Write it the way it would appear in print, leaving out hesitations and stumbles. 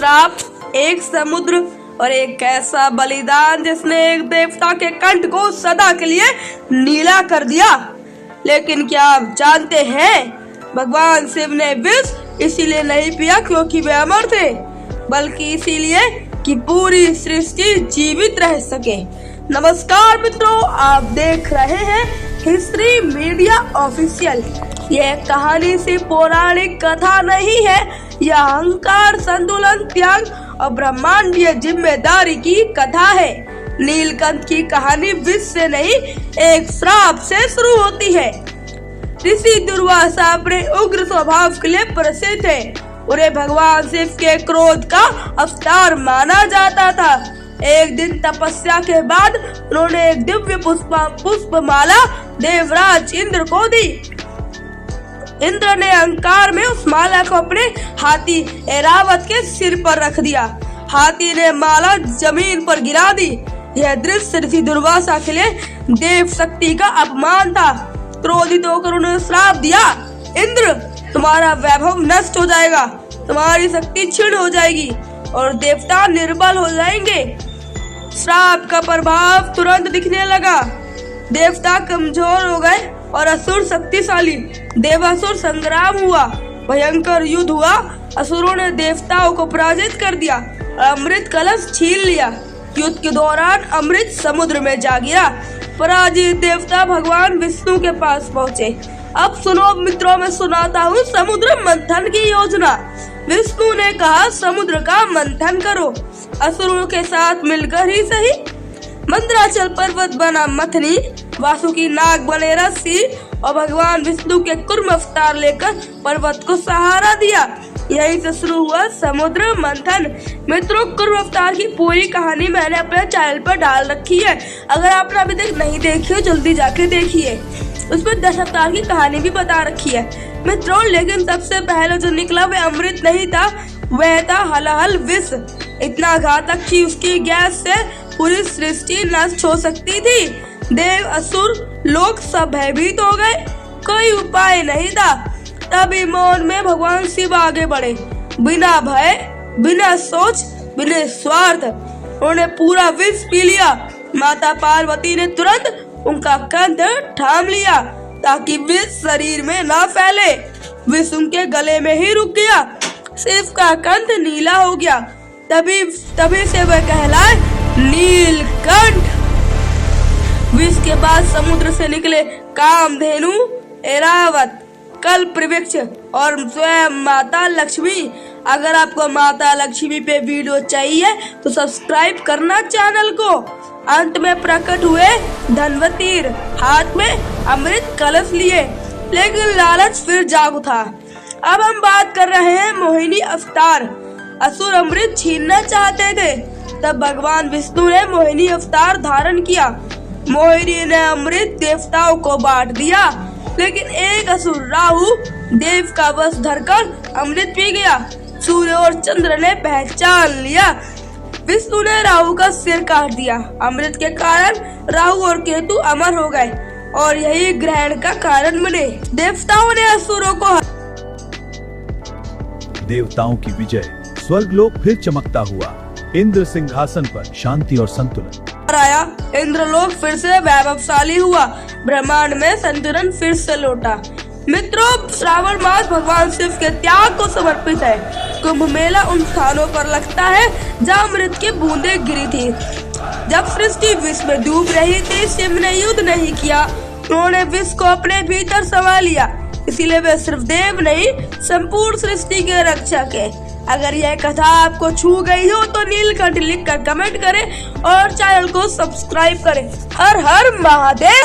श्राप, एक समुद्र और एक ऐसा बलिदान जिसने एक देवता के कंठ को सदा के लिए नीला कर दिया। लेकिन क्या आप जानते हैं, भगवान शिव ने विष इसीलिए नहीं पिया क्योंकि वे अमर थे, बल्कि इसीलिए कि पूरी सृष्टि जीवित रह सके। नमस्कार मित्रों, आप देख रहे हैं हिस्ट्री मीडिया ऑफिशियल। यह कहानी सिर्फ पौराणिक कथा नहीं है, यह अहंकार, संतुलन, त्याग और ब्रह्मांडीय जिम्मेदारी की कथा है। नीलकंठ की कहानी विष से नहीं, एक श्राप से शुरू होती है। ऋषि दुर्वासा अपने उग्र स्वभाव के लिए प्रसिद्ध है। उन्हें भगवान शिव के क्रोध का अवतार माना जाता था। एक दिन तपस्या के बाद उन्होंने एक दिव्य पुष्पमाला देवराज इंद्र को दी। इंद्र ने अहंकार में उस माला को अपने हाथी ऐरावत के सिर पर रख दिया। हाथी ने माला जमीन पर गिरा दी। यह दृश्य ऋषि दुर्वासा के लिए देव शक्ति का अपमान था। क्रोधित होकर उन्होंने श्राप दिया, इंद्र तुम्हारा वैभव नष्ट हो जाएगा, तुम्हारी शक्ति क्षीण हो जाएगी और देवता निर्बल हो जाएंगे। श्राप का प्रभाव तुरंत दिखने लगा। देवता कमजोर हो गए और असुर शक्तिशाली। देवासुर संग्राम हुआ, भयंकर युद्ध हुआ। असुरों ने देवताओं को पराजित कर दिया और अमृत कलश छीन लिया। युद्ध के दौरान अमृत समुद्र में जा गिरा। पराजित देवता भगवान विष्णु के पास पहुँचे। अब सुनो मित्रों, मैं सुनाता हूँ समुद्र मंथन की योजना। विष्णु ने कहा, समुद्र का मंथन करो, असुरों के साथ मिलकर ही सही। मंदराचल पर्वत बना मथनी, वासुकी नाग बने रस्सी और भगवान विष्णु के कुर्म अवतार लेकर पर्वत को सहारा दिया। यहीं से शुरू हुआ समुद्र मंथन। मित्रों, कुर्म अवतार की पूरी कहानी मैंने अपने चैनल पर डाल रखी है। अगर आपने अभी तक नहीं देखी हो, जल्दी जाके देखिए। उसमें 10 अवतार की कहानी भी बता रखी है मित्रों। लेकिन सबसे पहले जो निकला वह अमृत नहीं था, वह था हलाहल विष। इतना घातक कि उसकी गैस से पूरी सृष्टि नष्ट हो सकती थी। देव, असुर, लोग सब भयभीत हो गए। कोई उपाय नहीं था। तभी मौन में भगवान शिव आगे बढ़े। बिना भय, बिना सोच, बिना स्वार्थ उन्होंने पूरा विष पी लिया। माता पार्वती ने तुरंत उनका कंठ थाम लिया ताकि विष शरीर में ना फैले। विष उनके गले में ही रुक गया। शिव का कंठ नीला हो गया। तभी से वह कहलाए नीलकंठ। विष के बाद समुद्र से निकले कामधेनु, ऐरावत, कल्पवृक्ष और स्वयं माता लक्ष्मी। अगर आपको माता लक्ष्मी पे वीडियो चाहिए तो सब्सक्राइब करना चैनल को। अंत में प्रकट हुए धनवतीर, हाथ में अमृत कलश लिए। लेकिन लालच फिर जाग उठा। अब हम बात कर रहे हैं मोहिनी अवतार। असुर अमृत छीनना चाहते थे। तब भगवान विष्णु ने मोहिनी अवतार धारण किया। मोहिनी ने अमृत देवताओं को बांट दिया। लेकिन एक असुर राहु देव का वश धरकर अमृत पी गया। सूर्य और चंद्र ने पहचान लिया। विष्णु ने राहु का सिर काट दिया। अमृत के कारण राहु और केतु अमर हो गए और यही ग्रहण का कारण बने। देवताओं ने असुरों को देवताओं की विजय, स्वर्गलोक फिर चमकता हुआ। इंद्र सिंहासन पर, शांति और संतुलन आया। इंद्रलोक फिर से वैभवशाली हुआ। ब्रह्मांड में संतुलन फिर से लौटा। मित्रों, श्रावण मास भगवान शिव के त्याग को समर्पित है। कुंभ मेला उन स्थानों पर लगता है जहाँ अमृत की बूंदें गिरी थी। जब सृष्टि विष में डूब रही थी, शिव ने युद्ध नहीं किया। उन्होंने विष को अपने भीतर समा लिया। इसीलिए वे सिर्फ देव नहीं, संपूर्ण सृष्टि के रक्षक है। अगर यह कथा आपको छू गई हो तो नीलकंठ लिखकर कमेंट करें और चैनल को सब्सक्राइब करें। हर हर महादेव।